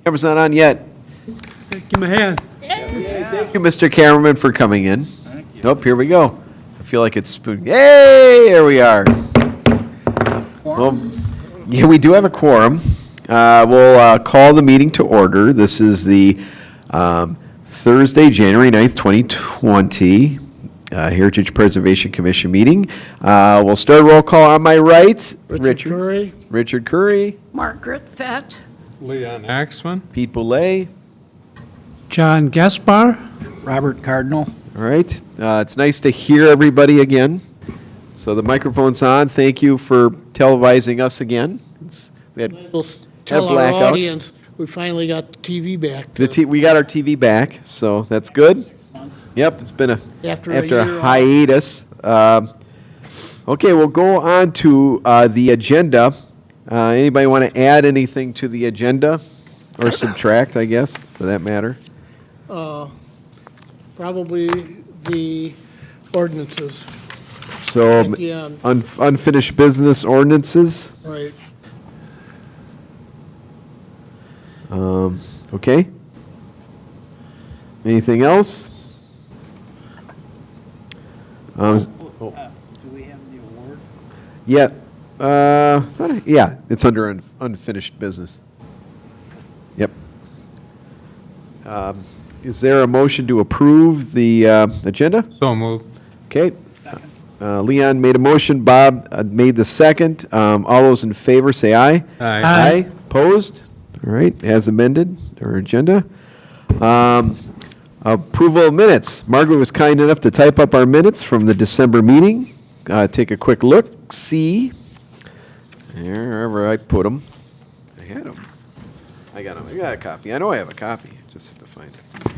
Camera's not on yet. Give him a hand. Thank you, Mr. Cameraman, for coming in. Nope, here we go. I feel like it's spoon. Yay! Here we are. Well, yeah, we do have a quorum. We'll call the meeting to order. This is the Thursday, January 9th, 2020 Heritage Preservation Commission meeting. We'll start a roll call on my right. Richard Curry. Richard Curry. Margaret Fett. Leon Axman. Pete Boulay. John Gaspar. Robert Cardinal. All right. It's nice to hear everybody again. So the microphone's on. Thank you for televising us again. We had We'll tell our blackout. audience, we finally got the TV back. we got our TV back, so that's good. Yep, it's been After after a a year off. hiatus. Okay, we'll go on to the agenda. Anybody want to add anything to the agenda or subtract? I guess for that matter. Probably the ordinances, So Yeah. unfinished business ordinances. right? Okay. Anything else? Do we have the award? Yeah. Yeah, it's under unfinished business. Yep. Is there a motion to approve the agenda? So moved. Okay. Leon made a motion. Bob made the second. All those in favor say aye. Aye. Aye. Opposed? All right, as amended, our agenda. Approval of minutes. Margaret was kind enough to type up our minutes from the December meeting. Take a quick look, see. Wherever I put them. I had them. I got them. I got a copy. I know I have a copy. Just have to find it.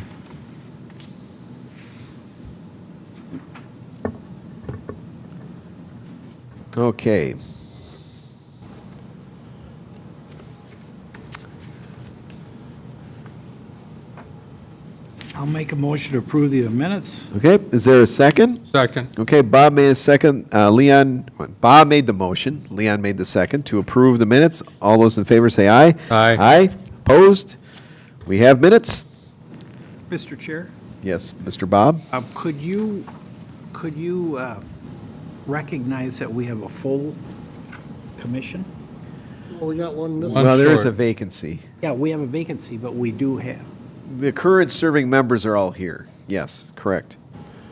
Okay. I'll make a motion to approve the minutes. Okay, is there a second? Second. Okay, Bob made a second. Bob made the motion. Leon made the second to approve the minutes. All those in favor say aye. Aye. Aye. Opposed? We have minutes. Mr. Chair, Yes, Mr. Bob? could you recognize that we have a full commission? Well, we got one missing. One Well, there is a short. vacancy. Yeah, we have a vacancy, but we do have. The current serving members are all here. Yes, correct.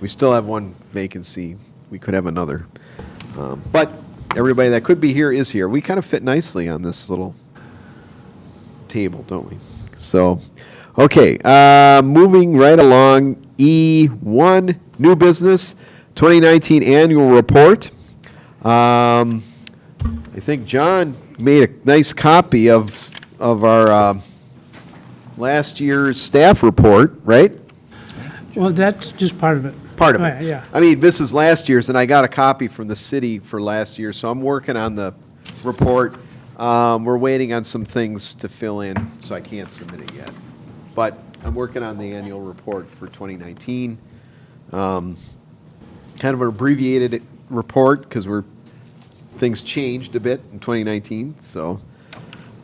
We still have one vacancy. We could have another. But everybody that could be here is here. We kind of fit nicely on this little table, don't we? So, okay, moving right along, E1, new business, 2019 annual report. I think John made a nice copy of our last year's staff report, right? Well, that's just part of it. Part of Right, it. yeah. I mean, this is last year's, and I got a copy from the city for last year, so I'm working on the report. We're waiting on some things to fill in, so I can't submit it yet. But I'm working on the annual report for 2019. Kind of an abbreviated report, because things changed a bit in 2019, so.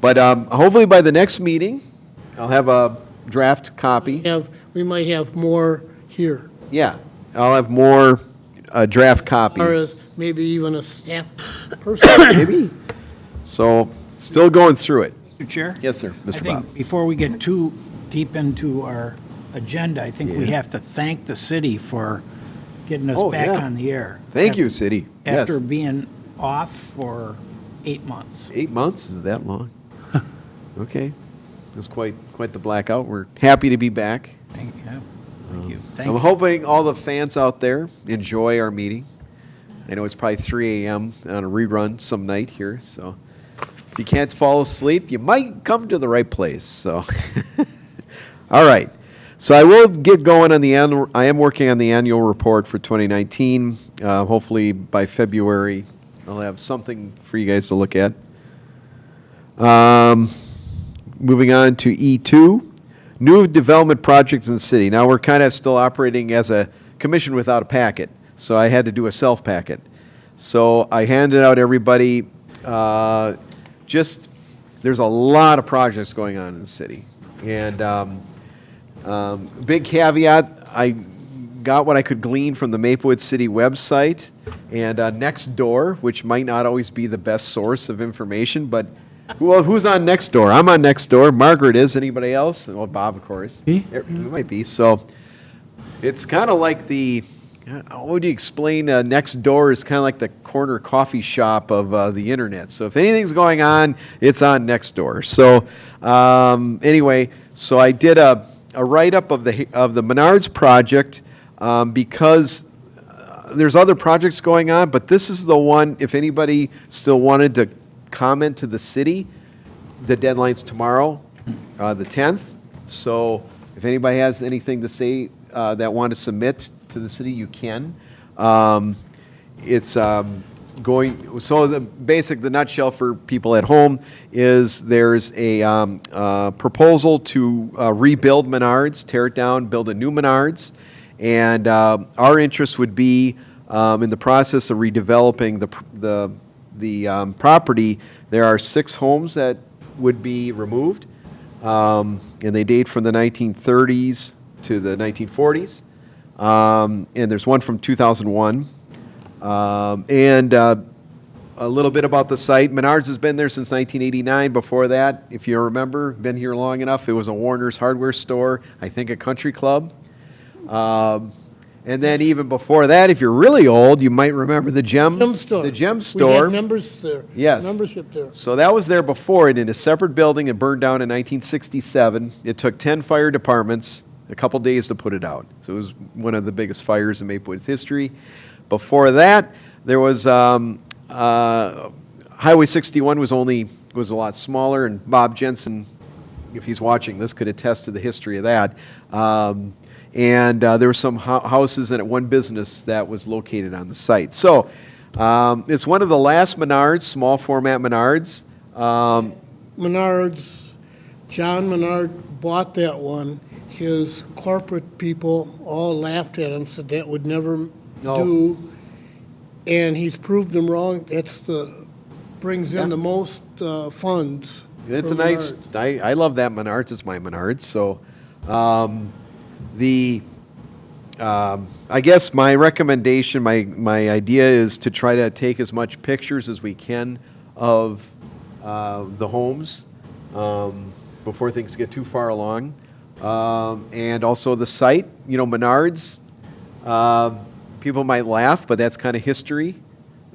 But hopefully by the next meeting, I'll have a draft copy. We might have more here, Yeah, I'll have more draft copy. or as maybe even a staff person. Maybe. So, still going through it. Mr. Chair? Yes, sir, I Mr. think Bob. before we get too deep into our agenda, I think we Yeah. have to thank the city for getting us Oh, back yeah. on the air. Thank you, city. Yes. After being off for 8 months. 8 months, is it that long? Okay, that's quite the blackout. We're happy to be back. Thank you. Thank I'm you. hoping all the fans out there enjoy our meeting. I know it's probably 3 a.m. on a rerun some night here, so if you can't fall asleep, you might come to the right place, so. All right, so I will get going on the annual, I am working on the annual report for 2019. Hopefully by February, I'll have something for you guys to look at. Moving on to E2, new development projects in the city. Now, we're kind of still operating as a commission without a packet, so I had to do a self-packet. So I handed out everybody, there's a lot of projects going on in the city. And big caveat, I got what I could glean from the Maplewood City website and Nextdoor, which might not always be the best source of information, but who's on Nextdoor? I'm on Nextdoor. Margaret is. Anybody else? Well, Bob, of course. Me? It might be. So it's kind of like how would you explain Nextdoor is kind of like the corner coffee shop of the internet. So if anything's going on, it's on Nextdoor. So anyway, so I did a write-up of the Menards project because there's other projects going on, but this is the one, if anybody still wanted to comment to the city, the deadline's tomorrow, the 10th. So if anybody has anything to say that want to submit to the city, you can. It's going, so the nutshell for people at home is there's a proposal to rebuild Menards, tear it down, build a new Menards, and our interest would be in the process of redeveloping the property. There are 6 homes that would be removed, and they date from the 1930s to the 1940s. And there's one from 2001. And a little bit about the site. Menards has been there since 1989. Before that, if you remember, been here long enough, it was a Warner's hardware store, I think a country club. And then even before that, if you're really old, you might remember the Gem Store. The Gem We Store. had members there. Yes. Membership there. So that was there before, and in a separate building. It burned down in 1967. It took 10 fire departments a couple days to put it out. So it was one of the biggest fires in Maplewood's history. Before that, there was Highway 61 was a lot smaller, and Bob Jensen, if he's watching this, could attest to the history of that. And there were some houses and one business that was located on the site. So it's one of the last Menards, small format Menards. Menards, John Menard bought that one. His corporate people all laughed at him, said that would never do. And he's proved them wrong. Brings in the most funds. It's for a nice, Menards. I love that Menards. It's my Menards. So I guess my recommendation, my idea is to try to take as much pictures as we can of the homes before things get too far along. And also the site, Menards, people might laugh, but that's kind of history.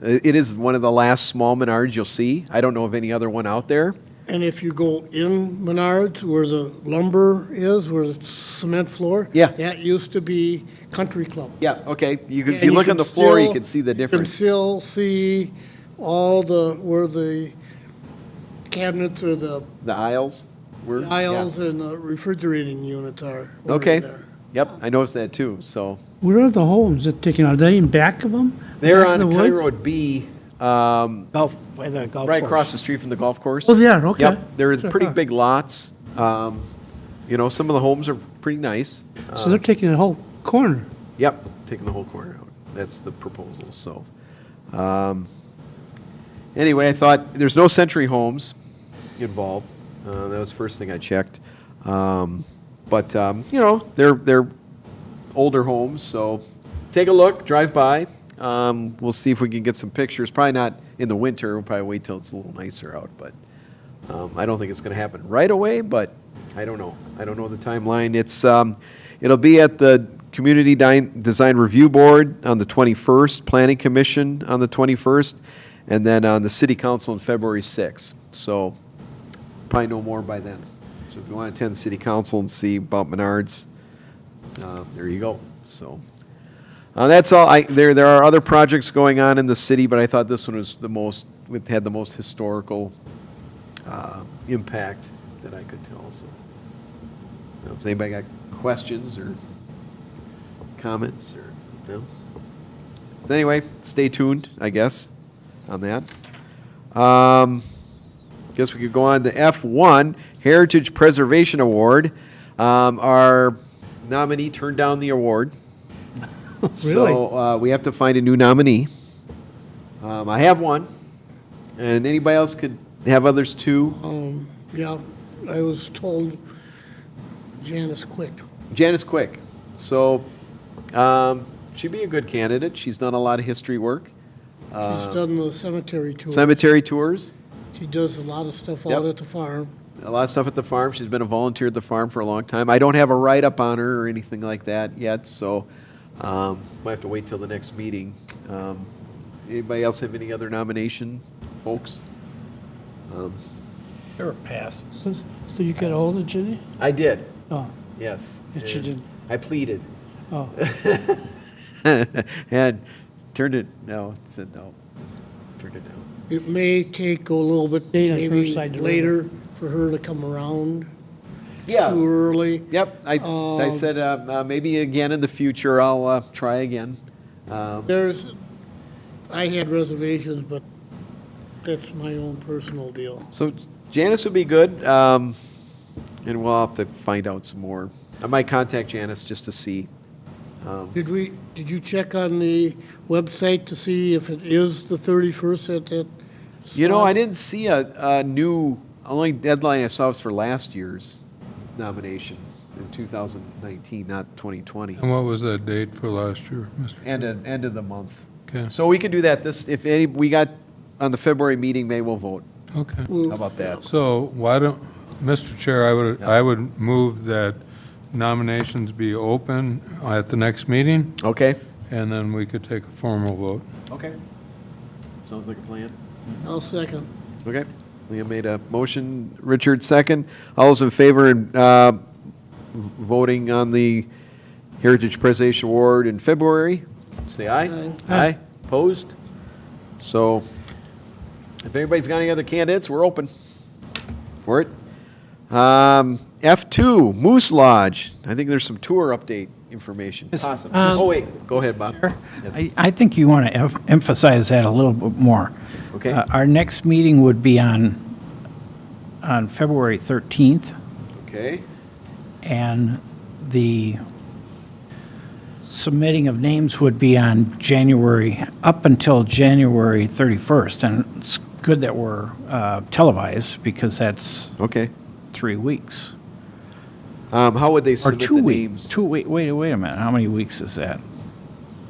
It is one of the last small Menards you'll see. I don't know of any other one out there. And if you go in Menards, where the lumber is, where the cement floor, Yeah. that used to be Country Club. Yeah, okay. If you And look on can the floor, you still- can see the You can difference. still see where the cabinets or the The aisles were. aisles and the refrigerating units are. Yeah. were Okay. in there. Yep, I noticed that too. So Where are the homes that taken? Are they in back of them? they're Back of on the County wood? Road B, By the golf right course. across the street from the golf course. Oh, they are, okay. Yep, there's Sure. pretty big lots. Some of the homes are pretty nice. So they're taking the whole corner. Yep, taking the whole corner out. That's the proposal. So, anyway, I thought there's no Century Homes involved. That was the first thing I checked. But they're older homes, so take a look, drive by. We'll see if we can get some pictures. Probably not in the winter. We'll probably wait till it's a little nicer out. But I don't think it's going to happen right away. But I don't know. I don't know the timeline. It'll be at the Community Design Review Board on the 21st, Planning Commission on the 21st, and then on the City Council on February 6th. So probably know more by then. So if you want to attend the City Council and see about Menards, there you go. So that's all. There are other projects going on in the city, but I thought this one was had the most historical impact that I could tell. So, if anybody got questions or comments or no? So anyway, stay tuned, I guess, on that. Guess we could go on to F1, Heritage Preservation Award. Our nominee turned down the award. So we have to find a new nominee. I have one, and anybody else could have others too. Yeah, I was told Janice Quick. Janice Quick. So, she'd be a good candidate. She's done a lot of history work. She's done the cemetery tour. Cemetery tours. She does a lot of stuff Yep. out at the farm. A lot of stuff at the farm. She's been a volunteer at the farm for a long time. I don't have a write-up on her or anything like that yet, so might have to wait till the next meeting. Anybody else have any other nomination, folks? You're passed. So you got hold of Ginny? I did, Oh, yes. and she didn't. I pleaded. Oh, And turned it, no, said no. Turned it down. It may take a little bit, Date on her maybe side of the later for her to come around. Yeah. Too early. Yep, I said maybe again in the future I'll try again. I had reservations, but that's my own personal deal. So Janice would be good, and we'll have to find out some more. I might contact Janice just to see. Did you check on the website to see if it is the 31st at that? You know, slot? I didn't see a new, only deadline I saw was for last year's nomination in 2019, not 2020. And what was that date for last year, Mr.? End of the month. Okay. So we can do that, if any, we got, on the February meeting, May we'll vote. Okay. How about that? So why don't, Mr. Chair, I would move that nominations be open at the next meeting, Okay? and then we could take a formal vote. Okay. Sounds like a plan. I'll second. Okay, Liam made a motion, Richard second. All those in favor and voting on the Heritage Preservation Award in February, say aye. Aye. Aye. Opposed? So, if anybody's got any other candidates, we're open for it. F2, Moose Lodge. I think there's some tour update information. Possibly. Oh, wait, go ahead, Bob. Yes. I think you want to emphasize that a little bit more. Okay. Our next meeting would be on February 13th, Okay, and the submitting of names would be on up until January 31st. And it's good that we're televised, because that's okay. 3 weeks. How would they Or submit 2 the weeks. names? Wait a minute. How many weeks is that?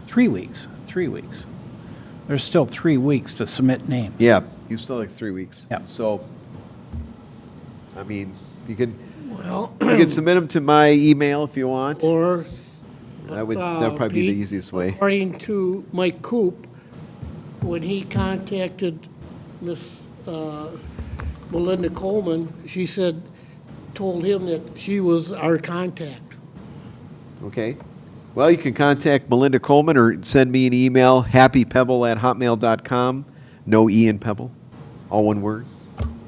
3 weeks. 3 weeks. There's still 3 weeks to submit names. Yeah, you still have 3 weeks. Yep. So, I mean, you can Well, submit them to my email if you want. or. That'd probably be the Pete, easiest way. According to Mike Coop, when he contacted Miss Melinda Coleman, she told him that she was our contact. Okay. Well, you can contact Melinda Coleman or send me an email, happypebble@hotmail.com. No E in Pebble, all one word.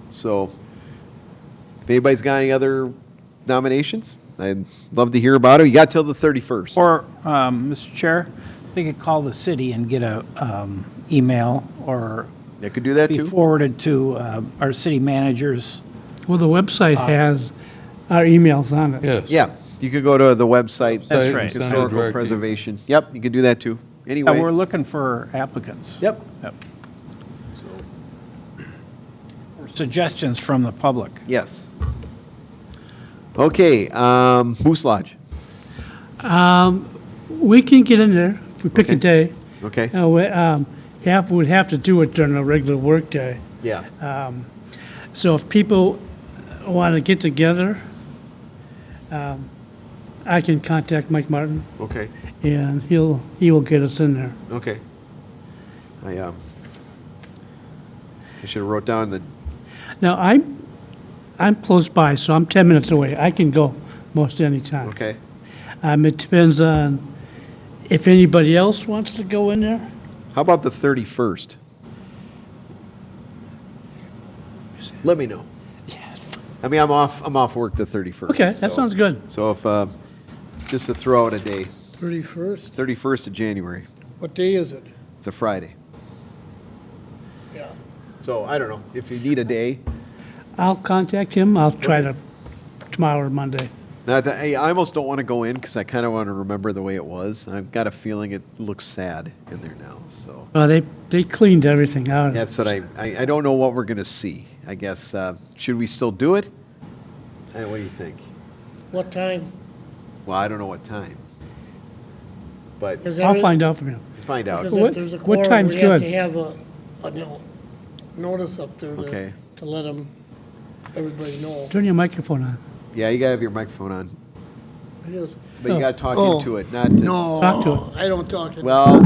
So, if anybody's got any other nominations, I'd love to hear about it. You got till the 31st. Or, Mr. Chair, they could call the city and get a email, or They could do that be too? forwarded to our city managers. well, the website has our emails on it. Yes. Yeah, you could go to the website. That's right. Send a Historical direct Preservation. Yep, you can do that too. We're Anyway, looking for applicants. yep. Or suggestions from the public. Yes. Okay, Moose Lodge. We can get in there if we pick a Okay. day. Okay. We'd have to do it during a regular work day. Yeah. So if people want to get together, I can contact Mike Martin, Okay. and he will get us in there. Okay. I should have wrote down the. Now, I'm close by, so I'm 10 minutes away. I can go most any time. Okay. It depends on if anybody else wants to go in there. How about the 31st? Let me know. I mean, I'm off work the 31st. Okay, that so- sounds good. So if just to throw out a day, 31st? 31st of January. What day is it? It's a Friday. Yeah. So I don't know if you need a day. I'll contact him. I'll try to tomorrow or Monday. I almost don't want to go in because I kind of want to remember the way it was. I've got a feeling it looks sad in there now. So They cleaned everything out. that's what I don't know what we're going to see. I guess should we still do it? What do you think? What time? Well, I don't know what time. But 'Cause I'll every- find out from you. find out. Because What- if there's a what quorum, time's we have good? to have a notice up there Okay. to let them, everybody know. Turn your microphone on. Yeah, you gotta have your microphone on. It is. But you Oh. gotta talk Oh. into it, not to. No, Talk to it. I don't talk it. Well,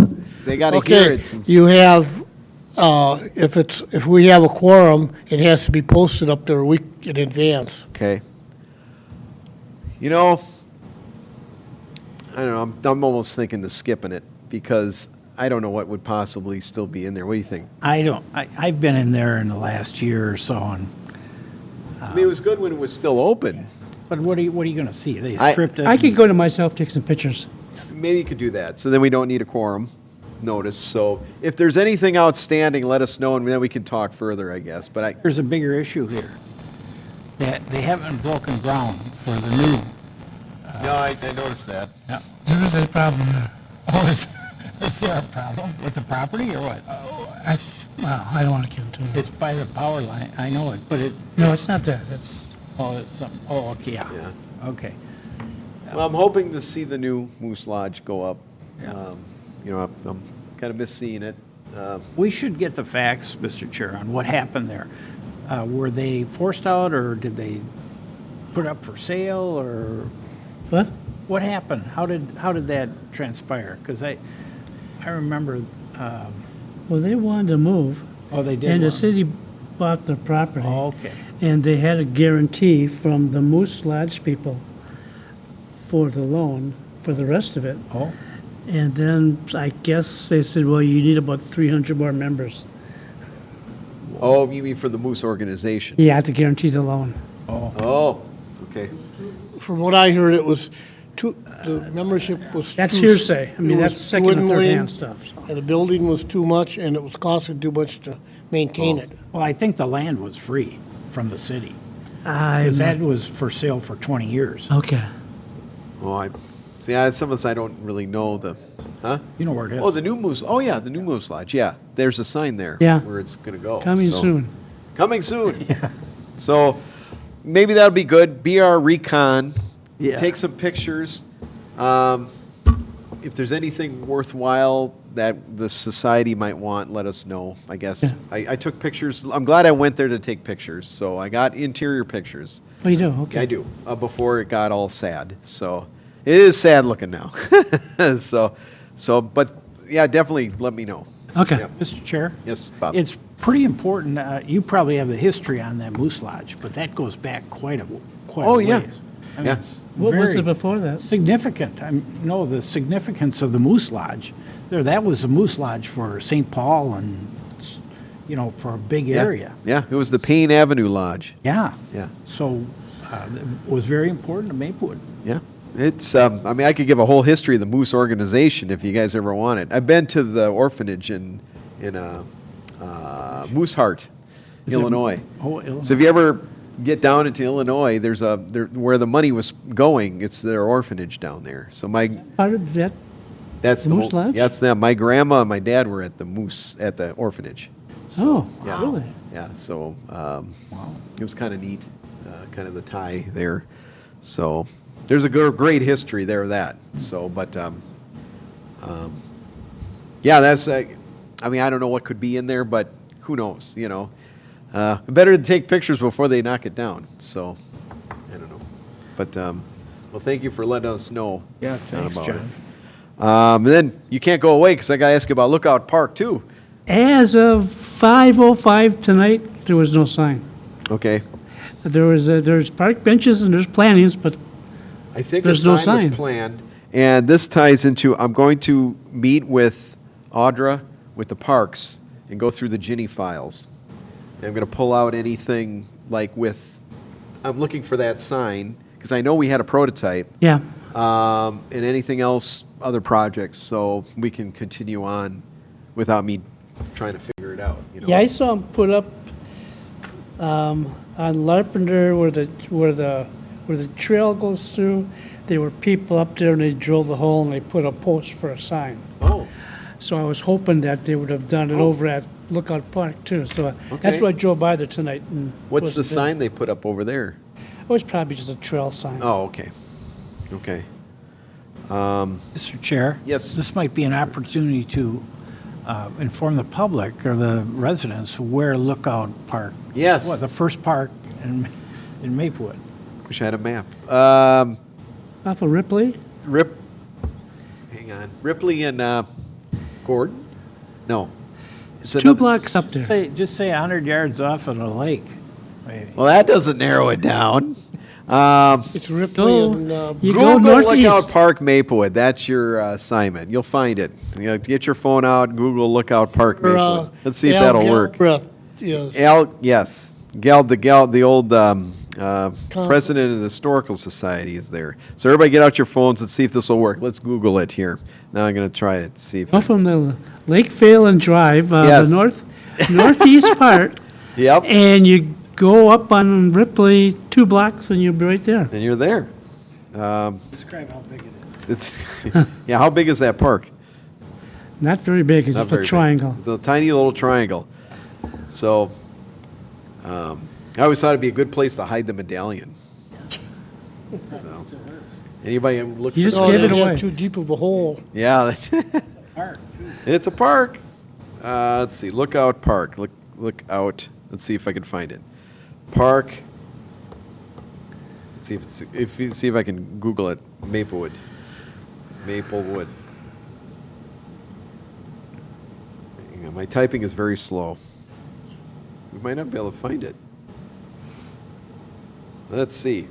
they gotta hear Okay, it since. you have, if we have a quorum, it has to be posted up there a week in advance. Okay. You know, I don't know, I'm almost thinking of skipping it because I don't know what would possibly still be in there. What do you think? I've been in there in the last year or so, and, I mean, it was good when it was still open. but what are you gonna see? They I- stripped it. I could go to myself, take some pictures. Maybe you could do that. So then we don't need a quorum notice. So if there's anything outstanding, let us know and then we can talk further, I guess. But There's a bigger issue here. That they haven't broken ground for the new. no, I noticed that. Yeah. There is a problem there. Oh, is there a problem with the property or what? Well, I don't want to get into it. It's by the power line, I know it, but it, No, it's not that. It's, it's something, okay, yeah. Yeah. Okay. Well, I'm hoping to see the new Moose Lodge go up. Yeah. You know, I'm kind of miss seeing it. We should get the facts, Mr. Chair, on what happened there. Were they forced out, or did they put up for sale, or What? what happened? How did that transpire? Because I remember, Well, they wanted to move, oh, they did. and the want- city bought the property. Oh, okay. And they had a guarantee from the Moose Lodge people for the loan, for the rest of it. Oh, And then I guess they said, well, you need about 300 more members. Oh, you mean for the Moose organization? Yeah, to guarantee the loan. oh. Oh, okay. From what I heard, it was the membership was. That's too- hearsay. I mean, it that's was second and third dwindling, hand stuff. so. And the building was too much, and it was costing too much to maintain it. Well, I think the land was free from the city, I'm because that not- was for sale for 20 years. Okay. Oh, I see. Some of us I don't really know the. Huh? You know where it is. Oh, the new Moose. Oh, yeah, the new Moose Lodge. Yeah, there's a sign there. Yeah. Where it's gonna go. Coming So- soon. Coming soon. So maybe that'll be good. Be our recon. Yeah. Take some pictures. If there's anything worthwhile that the society might want, let us know, I guess. Yeah. I took pictures. I'm glad I went there to take pictures. So I got interior pictures. Oh, you do? Okay. I do. Before it got all sad. So it is sad looking now. But yeah, definitely let me know. Okay. Yeah. Mr. Chair? Yes, Bob. It's pretty important, you probably have the history on that Moose Lodge, but that goes back quite a Oh, yeah. ways. I mean, Yeah. it's What was very it before that? significant. No, the significance of the Moose Lodge, that was the Moose Lodge for St. Paul and, for a big Yeah. area. Yeah, it was the Payne Avenue Lodge. Yeah. Yeah. So, it was very important to Maplewood. Yeah. It's, I mean, I could give a whole history of the Moose organization if you guys ever want it. I've been to the orphanage in Moose Heart, Is it- Illinois. Oh, Illinois. So if you ever get down into Illinois, there's where the money was going, it's their orphanage down there. So How did that, that's The Moose Lodge? Yeah, that's them. My grandma and my dad were at the orphanage. oh, Yeah. really? Yeah, so it was kind of neat, kind of the tie there. So there's a great history there of that. So, but yeah, that's. I mean, I don't know what could be in there, but who knows? Better to take pictures before they knock it down. So I don't know, but well, thank you for letting us know. Yeah, thanks, about John. it. And then you can't go away because I got to ask you about Lookout Park too. As of 5:05 tonight, there was no sign. Okay. There's park benches and there's plantings, but I think There's the no sign sign. was planned, and this ties into, I'm going to meet with Audra with the parks and go through the Ginny files. And I'm going to pull out anything like I'm looking for that sign, because I know we had a prototype, yeah. and anything else, other projects, so we can continue on without me trying to figure it out. Yeah, I saw them put up on Larpenter where the trail goes through. There were people up there and they drilled the hole and they put a post for a sign. Oh, So I was hoping that they would have done it over at Lookout Park too. So that's Okay. why I drove by there tonight. And what's was the there. sign they put up over there? It was probably just a trail sign. Oh, okay. Okay. Mr. Chair? Yes. This might be an opportunity to inform the public or the residents where Lookout Park. Yes. Well, the first park in Maplewood. Wish I had a map. Off of Ripley? Hang on. Ripley and Gordon? No. It's Two another- blocks up there. Just say 100 yards off of the lake, maybe. Well, that doesn't narrow it down. It's Ripley Go. and, You go Google Lookout northeast. Park Maplewood. That's your assignment. You'll find it. You know, get your phone out, Google Lookout Park Maplewood. Let's see if that'll work. Yes. Yes. The old president of the Historical Society is there. So everybody get out your phones and see if this will work. Let's Google it here. Now I'm going to try it, see if Go from the Lake Phelan Drive, Yes. the northeast part, Yep. and you go up on Ripley 2 blocks and you'll be right there. And you're there. Describe how big it is. It's yeah, how big is that park? Not very big, it's Not just very a big. triangle. It's a tiny little triangle. So, I always thought it'd be a good place to hide the medallion. So, anybody look? You just No, gave they it have away. too deep of a hole. Yeah, it's a park. Let's see, Lookout Park. Look out. Let's see if I can find it. Park. Let's see see if I can Google it. Maplewood. Maplewood. Hang on, my typing is very slow. We might not be able to find it. Let's see.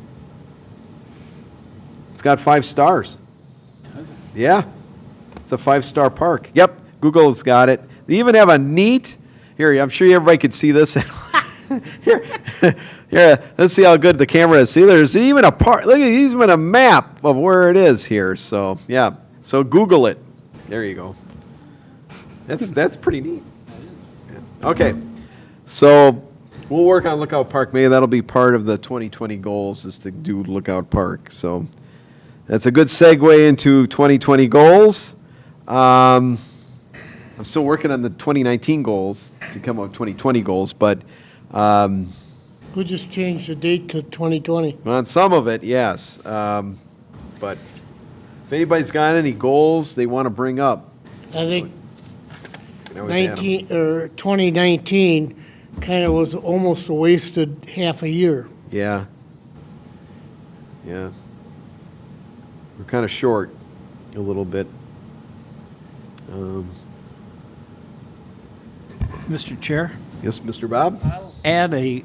It's got 5 stars. Yeah. It's a 5-star park. Yep. Google has got it. They even have a neat. Here, I'm sure everybody could see this. Here, let's see how good the camera is. See, there's even a park. Look at even a map of where it is here. So yeah. So Google it. There you go. That's pretty neat. Yeah. Okay. So we'll work on Lookout Park. Maybe that'll be part of the 2020 goals is to do Lookout Park. So that's a good segue into 2020 goals. I'm still working on the 2019 goals to come up with 2020 goals, but We just changed the date to 2020. on some of it, yes. But if anybody's got any goals they want to bring up, I think you can always add 'em. 2019 kind of was almost a wasted half a year. Yeah. Yeah. We're kind of short a little bit. Mr. Chair? Yes, Mr. Bob? Add a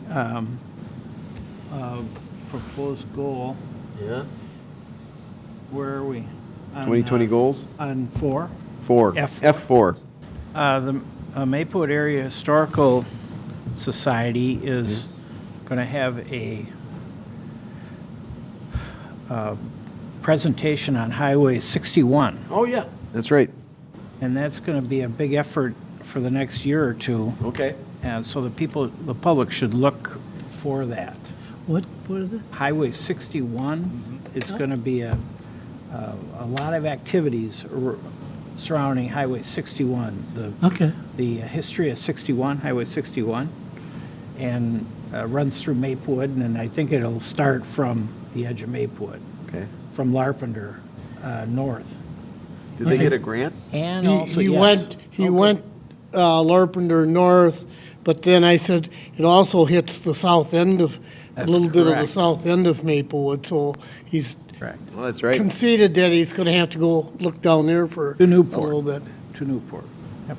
proposed goal. Yeah. Where are we? On, 2020 goals? On 4. 4. F4. F4. The Maplewood Area Historical Society is going to have a presentation on Highway 61. Oh, yeah. That's right. And that's going to be a big effort for the next year or two. Okay. And so the public should look for that. What is it? Highway 61 is going to be a lot of activities surrounding Highway 61. Okay. The history of 61, Highway 61, and runs through Maplewood, and I think it'll start from the edge of Maplewood, Okay. from Larpenter north. Did they get a grant? And also, He yes. went Larpenter North, but then I said it also hits the south end of, a That's little bit of the correct. south end of Maplewood, so he's Correct. Well, that's right. conceded that he's gonna have to go look down there for To a Newport. little bit. To Newport. Yep.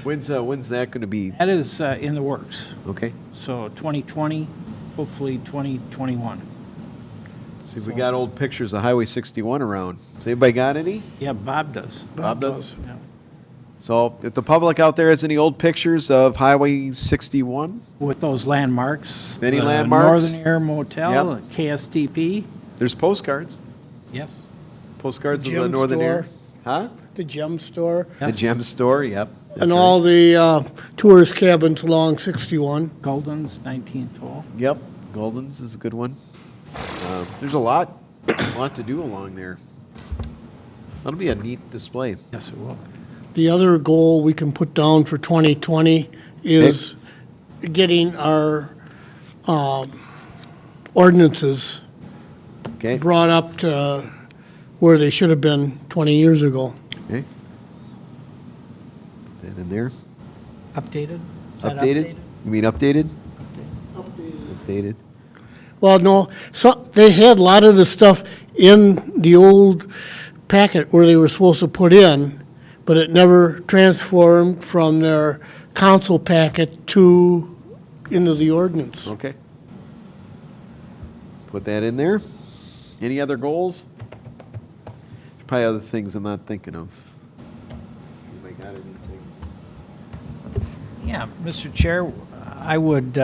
When's that going to be? That is in the works. Okay. So 2020, hopefully 2021. See, we got old pictures of Highway 61 around. Has anybody got any? Yeah, Bob does. Bob does? Yeah. So if the public out there has any old pictures of Highway 61, With those landmarks. Any the landmarks? Northern Air Motel, Yep. KSTP, there's postcards. yes. Postcards of the Gem Northern Air. store. Huh? The gem store, The gem store, yep. That's and right. all the tourist cabins along 61. Golden's 19th hole. Yep, Golden's is a good one. There's a lot to do along there. That'll be a neat display. Yes, it will. The other goal we can put down for 2020 is getting our ordinances Okay, brought up to where they should have been 20 years ago. okay. Put that in there. Updated? Is that Updated? You mean updated? Updated. Well, no, so they had a lot of the stuff in the old packet where they were supposed to put in, but it never transformed from their council packet into the ordinance. Okay. Put that in there. Any other goals? There's probably other things I'm not thinking of. Anybody got anything? Yeah, Mr. Chair, I would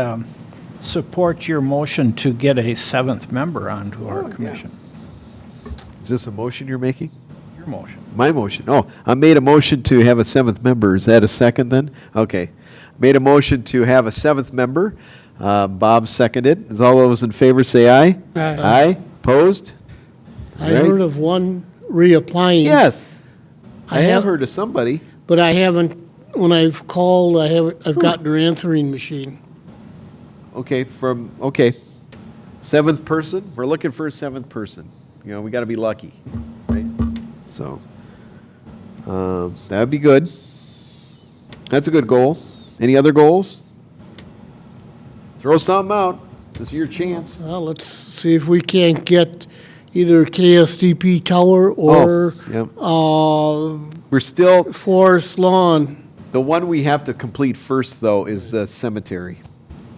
support your motion to get a seventh member onto our yeah. commission. Is this a motion you're making? Your motion. My motion. Oh, I made a motion to have a seventh member. Is that a second then? Okay. Made a motion to have a seventh member. Bob seconded. Is all those in favor say aye? Aye. Aye. Opposed? I Right. heard of one reapplying. Yes. I have have- heard of somebody. But I haven't, when I've called, I've gotten their answering machine. Okay, okay. Seventh person? We're looking for a seventh person. You know, we got to be lucky, right? So, that'd be good. That's a good goal. Any other goals? Throw something out. This is your chance. Well, let's see if we can't get either KSDP Tower or Yep. We're still, Forest Lawn. the one we have to complete first, though, is the cemetery.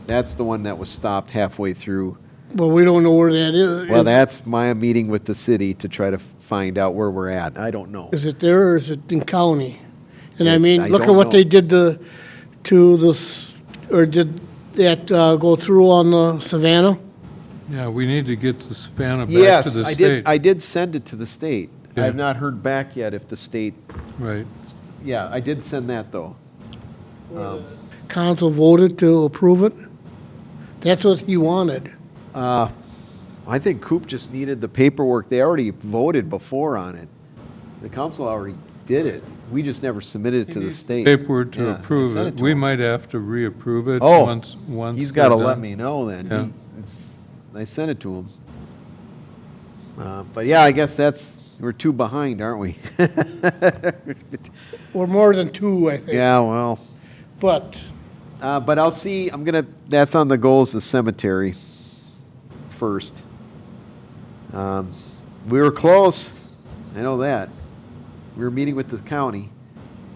That's the one that was stopped halfway through. But we don't know where that is. Well, that's my meeting with the city to try to find out where we're at. I don't know. Is it there or is it in county? And I I mean, look at don't what know. they did to this, or did that go through on the Savannah? Yeah, we need to get the Savannah back to Yes, the I state. did. I did send it to the state. I Yeah. have not heard back yet if the state. Right. Yeah, I did send that though. Council voted to approve it? That's what he wanted. I think Coop just needed the paperwork. They already voted before on it. The council already did it. We just never submitted it to the state. Paperwork to Yeah, I approve sent it. to We him. might have to reapprove it Oh, once. He's got to they're let done. me know then. Yeah. I sent it to him. But yeah, I guess we're two behind, aren't we? Or more than two, I think. Yeah, well. But But I'll see, that's on the goals, the cemetery first. We were close, I know that. We were meeting with the county.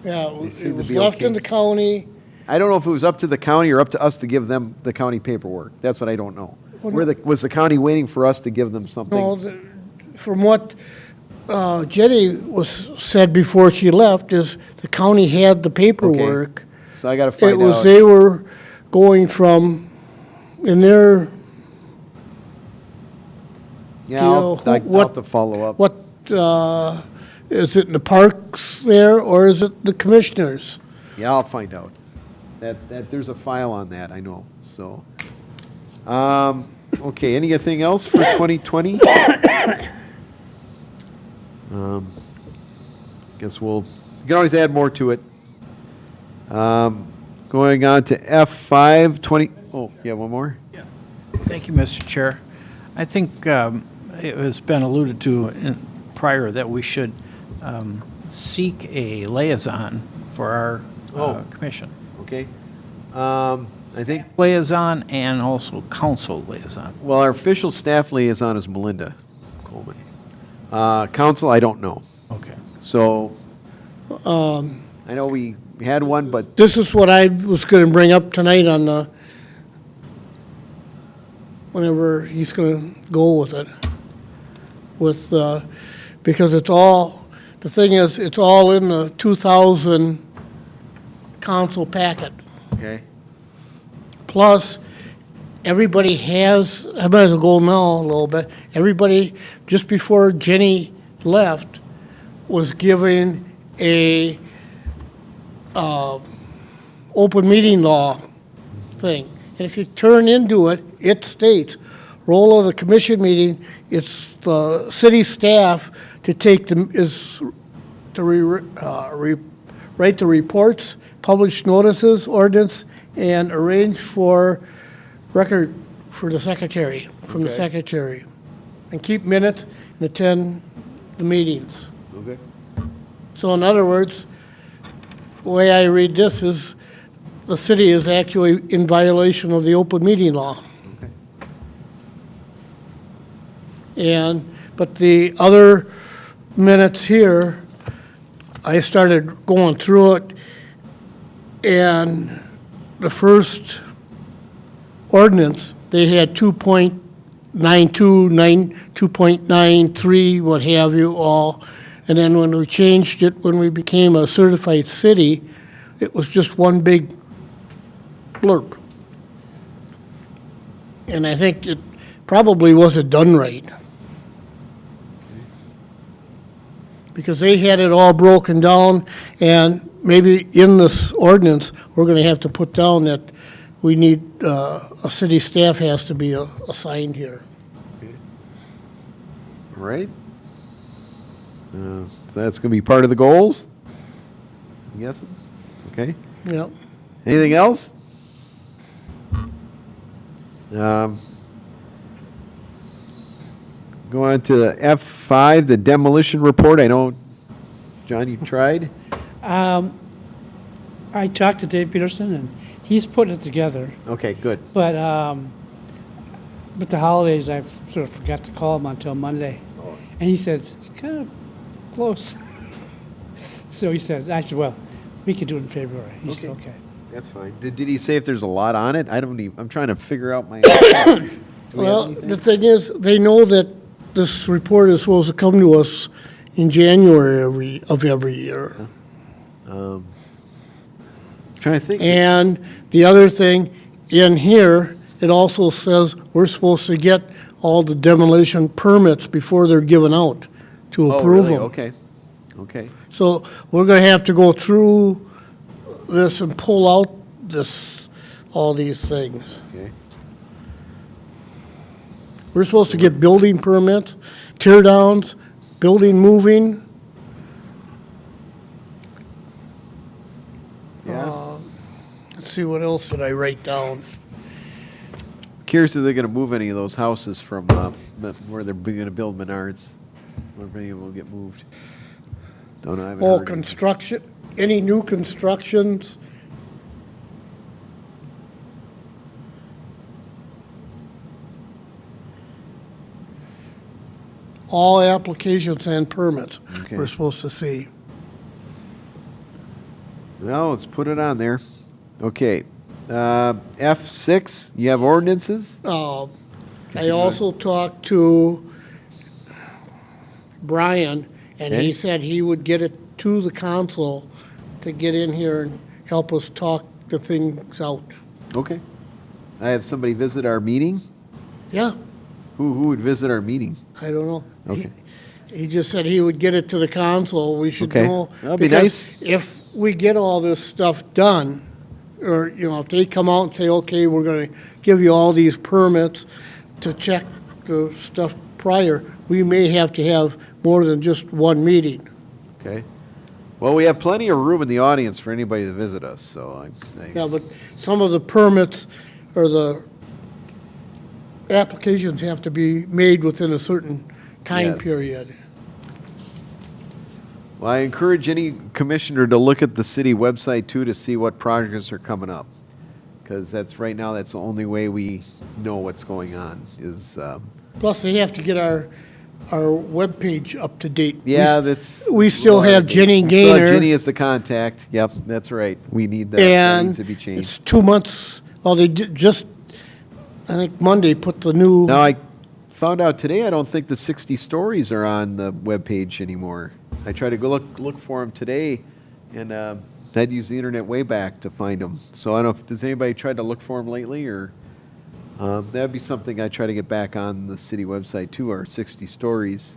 yeah, They it seem to was be left in okay. the county. I don't know if it was up to the county or up to us to give them the county paperwork. That's what I don't know. Was the county waiting for us to give them something? No, from what Jenny said before she left, is the county had the paperwork. So I got to It find was, out. they were going from, in their, Yeah, I'll deal, I'll have to follow up. what, is it in the parks there, or is it the commissioners? Yeah, I'll find out. That there's a file on that, I know, so. Okay, anything else for 2020? Guess you can always add more to it. Going on to F5, oh, yeah, one more? Thank you, Mr. Chair. I think it has been alluded to prior that we should seek a liaison for our commission. Okay. I think, Liaison and also council liaison. well, our official staff liaison is Melinda Coleman. Council, I don't know. Okay. So, I know we had one, but This is what I was gonna bring up tonight on the, whenever he's gonna go with it. With, because it's all, the thing is, it's all in the 2000 council packet. okay. Plus, everybody has, I might as well go now a little bit, everybody, just before Jenny left, was given a open meeting law thing. And if you turn into it, it states, role of the commission meeting, it's the city staff to take them, is to write the reports, publish notices, ordinance, and arrange for record for the secretary. from the Okay. secretary. And keep minutes and attend the meetings. Okay. So in other words, the way I read this is the city is actually in violation of the open meeting law. But the other minutes here, I started going through it, and the first ordinance, they had 2.92, 2.93, what have you, all. And then when we changed it, when we became a certified city, it was just one big blurb. And I think it probably wasn't done right. Because they had it all broken down, and maybe in this ordinance, we're gonna have to put down that we need, a city staff has to be assigned here. All right. So that's going to be part of the goals? I'm guessing? Okay. Yep. Anything else? Go on to F5, the demolition report. I know, John, you tried? I talked to Dave Peterson, and he's putting it together. Okay, good. But with the holidays, I sort of forgot to call him until Monday. And he said, it's kind of close. So he said, actually, well, we could do it in February. He said, okay. That's fine. Did he say if there's a lot on it? I don't even, I'm trying to figure out my. Do we have Well, anything? the thing is, they know that this report is supposed to come to us in January of every year. Trying to think. And the other thing, in here, it also says we're supposed to get all the demolition permits before they're given out to Oh, approve really? them. Okay. Okay. So we're gonna have to go through this and pull out this, all these things. Okay. We're supposed to get building permits, tear downs, building moving. Yeah. Let's see, what else did I write down? Curious if they're going to move any of those houses from where they're going to build Menards. Where any of them will get moved. Don't know. I haven't Oh, heard anything. construction, any new constructions? All applications and permits Okay. we're supposed to see. Well, let's put it on there. Okay. F6, you have ordinances? I also talked to Brian, and Okay. he said he would get it to the council to get in here and help us talk the things out. Okay. I have somebody visit our meeting. Yeah, Who would visit our meeting? I don't know. Okay. He just said he would get it to the council, we should Okay. know. That'd be because nice. If we get all this stuff done, or, you know, if they come out and say, okay, we're gonna give you all these permits to check the stuff prior, we may have to have more than just one meeting. Okay. Well, we have plenty of room in the audience for anybody to visit us, so Yeah, but some of the permits or the applications have to be made within a certain time Yes. period. Well, I encourage any commissioner to look at the city website too to see what projects are coming up. Because that's, right now, that's the only way we know what's going on is, Plus, they have to get our webpage up to date. yeah, that's. We still have Jenny We still have Gaynor. Jenny as the contact. Yep, that's right. We need that. That needs And to be changed. it's 2 months, well, they did just, I think Monday, put the new, Now, I found out today, I don't think the 60 stories are on the webpage anymore. I tried to go look for them today, and I'd use the internet way back to find them. So I don't know if, does anybody tried to look for them lately, or that'd be something I try to get back on the city website too, our 60 stories.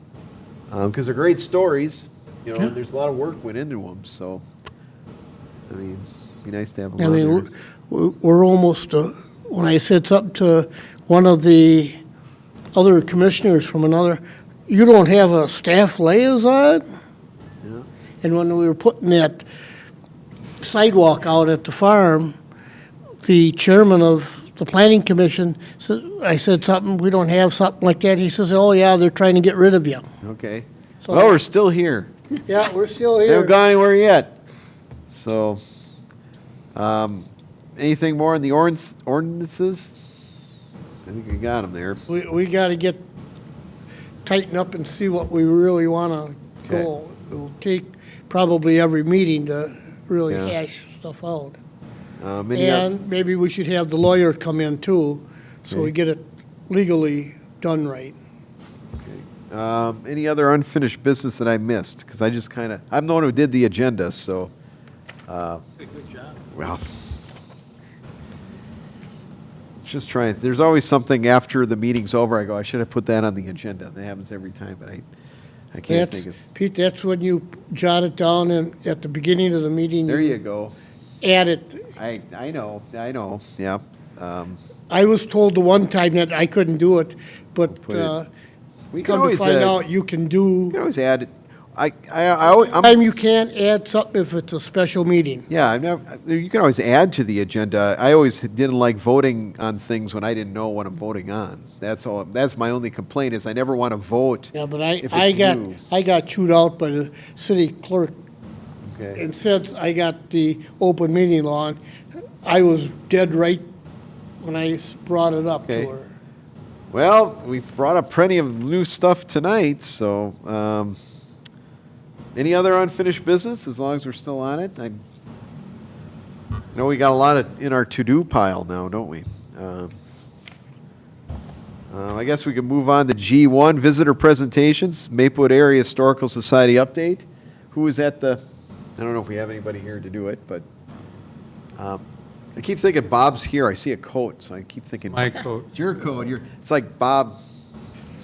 Because they're great stories, you know, and there's a lot of work went into them, so, I mean, it'd be nice to have them I on mean, there. we're almost, when I said something to one of the other commissioners from another, you don't have a staff liaison? Yeah. And when we were putting that sidewalk out at the farm, the chairman of the planning commission, so I said something, we don't have something like that. He says, oh, yeah, they're trying to get rid of you. Okay. So- Well, we're still here. Yeah, we're still They here. haven't gone anywhere yet. So, anything more in the ordinances? I think we got them there. We got to tighten up and see what we really want to go. It'll take probably every meeting to really Yeah. hash stuff out. Any oth- And maybe we should have the lawyer come in too, so we Okay. get it legally done right. Any other unfinished business that I missed? Because I just kind of, I'm the one who did the agenda, so. Good job. Well, just trying, there's always something after the meeting's over, I go, I should have put that on the agenda. That happens every time, but I can't think of. Pete, that's when you jot it down and at the beginning of the meeting. There you go. Add it. I know, yeah. I was told the one time that I couldn't do it, but Put it- We can come to always, find out, you can you do. can always add it. I'm, Time you can't add something if it's a special meeting. yeah, you can always add to the agenda. I always didn't like voting on things when I didn't know what I'm voting on. That's all, that's my only complaint is I never want to vote. Yeah, but If I it's got, new. I got chewed out by the city clerk. Okay. And since I got the open meeting law, and I was dead right when I brought it up Okay. to her. Well, we brought up plenty of new stuff tonight, so, any other unfinished business, as long as we're still on it? I know we got a lot in our to-do pile now, don't we? I guess we can move on to G1, visitor presentations, Maplewood Area Historical Society update. Who is at the, I don't know if we have anybody here to do it, but I keep thinking Bob's here. I see a coat, so I keep thinking. My coat. It's your coat. It's like Bob.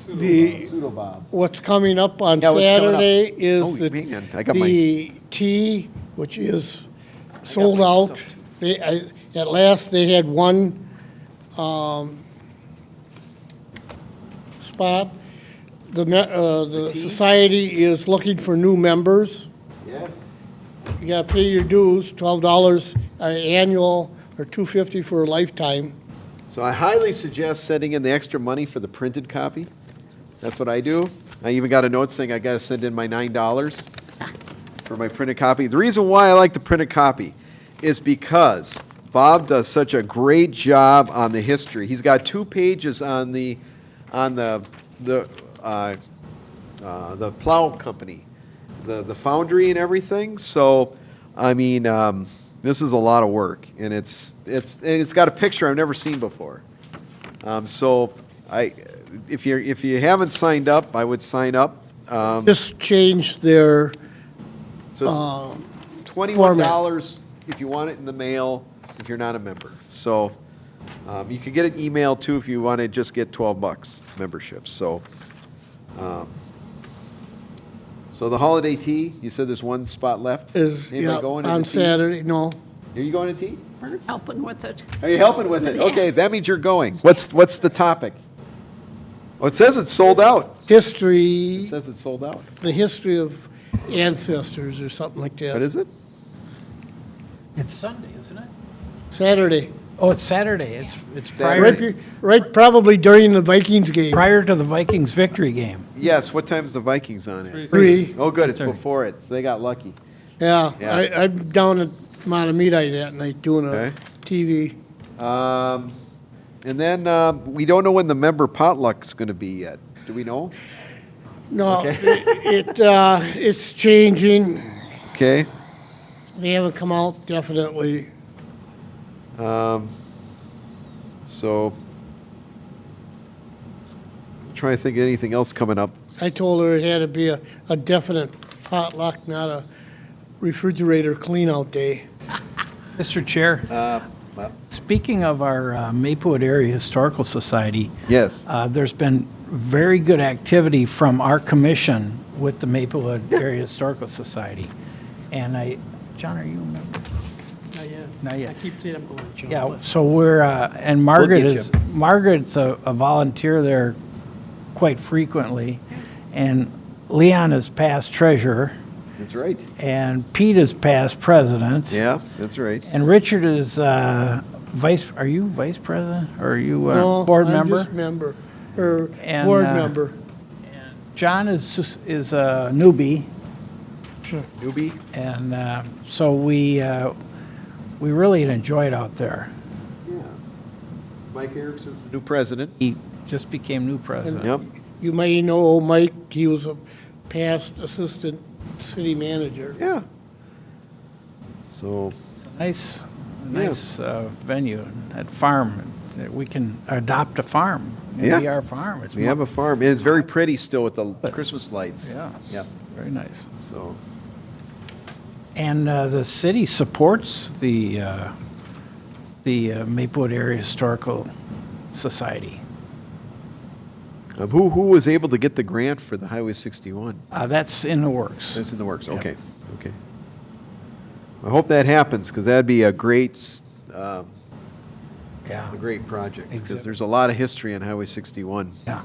The, Pseudo Bob. what's coming up on Yeah, what's coming up? Saturday Oh, is hang on. I got the tea, which is sold my out. stuff, too. At last, they had one spot. The tea? society is looking for new members. Yes. You gotta pay your dues, $12 annual or $250 for a lifetime. So I highly suggest setting in the extra money for the printed copy. That's what I do. I even got a note saying I got to send in my $9 for my printed copy. The reason why I like the printed copy is because Bob does such a great job on the history. He's got 2 pages on the plow company, the foundry and everything. So, I mean, this is a lot of work, and it's got a picture I've never seen before. So, if you haven't signed up, I would sign up. Just changed their, So it's $21 if you want it in the mail if you're not a member. So you can get an email too if you want to just get $12 membership. So so the holiday tea, you said there's one spot left? is, Anybody yeah, going to on the tea? Saturday, no. Are you going to tea? We're helping with it. Are you helping with it? Yeah. Okay, that means you're going. What's the topic? Oh, it says it's sold out. It History, says it's sold out. the history of ancestors or something like What that. is it? It's Sunday, isn't it? Saturday. Oh, it's Saturday. It's Saturday. Right, probably during the Vikings game. prior to the Vikings victory game. Yes, what time's the Vikings on it? 3, Oh, good, it's 3:30. before it, so they got lucky. yeah. Yeah. I'm down at Montemita that night doing a Okay. TV. And then we don't know when the member potluck's going to be yet. Do we know? No, Okay. it's changing. Okay. They haven't come out definitely. So, trying to think of anything else coming up. I told her it had to be a definite potluck, not a refrigerator clean-out day. Mr. Chair, speaking of our Maplewood Area Historical Society, Yes. there's been very good activity from our commission with the Maplewood Area Historical Society. And John, are you a member? Not yet. Not yet. I keep seeing them going, John. Yeah, so we're, and Margaret get is, Margaret's a volunteer there quite frequently, and Leon is past treasurer, That's right. and Pete is past president. Yeah, that's right. And Richard is Are you vice president, or are you No, board I'm member? just member, or And, board uh, member. John is a newbie, Newbie? and so we really enjoyed out there. Yeah. Mike Erickson's the new president. He just became new president. Yep. You may know Mike, he was a past assistant city manager. Yeah. So, Nice venue, that farm. That we can adopt a farm. Yeah. Maybe our farm. It's we have a farm. And it's very pretty still with the Christmas lights. Yeah. Yep. Very nice. So, And the city supports the Maplewood Area Historical Society. who was able to get the grant for the Highway 61? That's in the works. That's in the works. Yep. Okay. Okay. I hope that happens because that'd be a great Yeah. project because Exhibit. there's a lot of history on Highway 61. Yeah.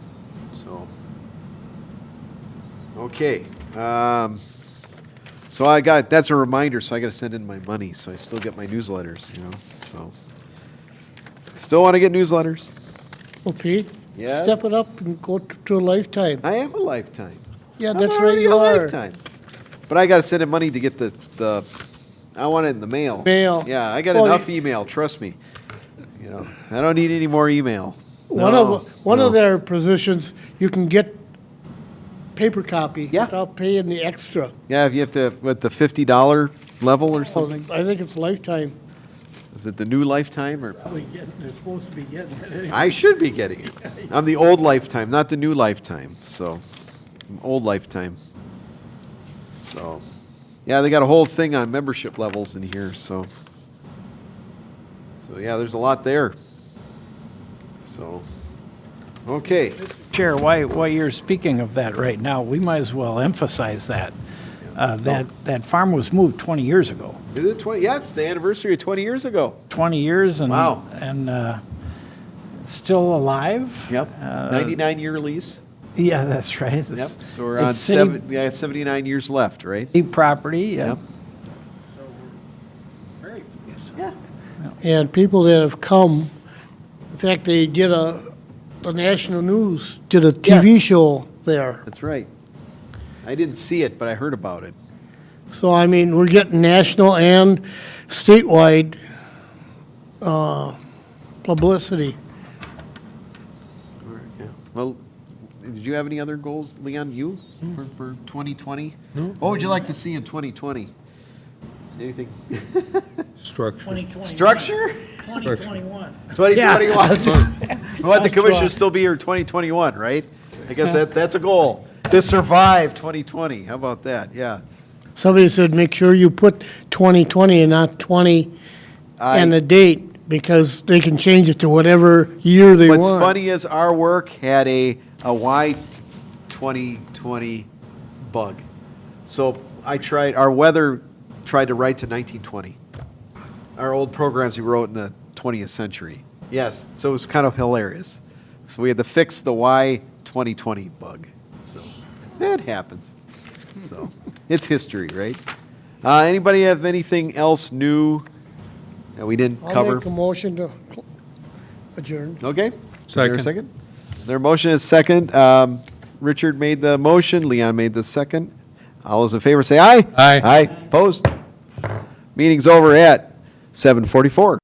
So, okay. So that's a reminder. So I got to send in my money. So I still get my newsletters. So still want to get newsletters. Well, Pete, Yes? step it up and go to a lifetime. I am a lifetime. Yeah, I'm that's right, already you a are. lifetime. But I got to send in money to get the. I want it in the mail. Mail. Yeah, I got Well, enough email. Trust me. I don't need any more email. One of their positions, you can get paper copy Yeah. without paying the extra. Yeah, if you have to, what, the $50 level or something? I think it's lifetime. Is it the new lifetime or? They're supposed to be getting it. I should be getting it. I'm the old lifetime, not the new lifetime. So, I'm old lifetime. So, yeah, they got a whole thing on membership levels in here. So yeah, there's a lot there. So, okay. Chair, while you're speaking of that right now, we might as well emphasize that. That farm was moved 20 years ago. Is it 20? Yeah, it's the anniversary of 20 years ago. 20 years and Wow. It's still alive. Yep. 99-year lease. Yeah, that's right. Yep. So we're on It's city 79 years left, right? property. Yep. And people that have come, in fact, they did the national news did a TV show there. That's right. I didn't see it, but I heard about it. So, I mean, we're getting national and statewide publicity. Yeah. Well, did you have any other goals, Leon, you, for 2020? No. What would you like to see in 2020? Anything? Structure. Structure? 2021. 2021. We want the commissioner to still be here in 2021, right? I guess that's a goal, to survive 2020. How about that? Yeah. Somebody said, make sure you put 2020 and not 20 and the date, because they can change it to whatever year they want. What's funny is our work had a Y 2020 bug. So our weather tried to write to 1920. Our old programs we wrote in the 20th century. Yes, so it was kind of hilarious. So we had to fix the Y 2020 bug. So that happens. So it's history, right? Anybody have anything else new that we didn't I'll cover? make a motion to adjourn. Okay. Is there a Second. second? Their motion is second. Richard made the motion. Leon made the second. All those in favor say aye. Aye. Aye. Opposed? Meeting's over at 7:44.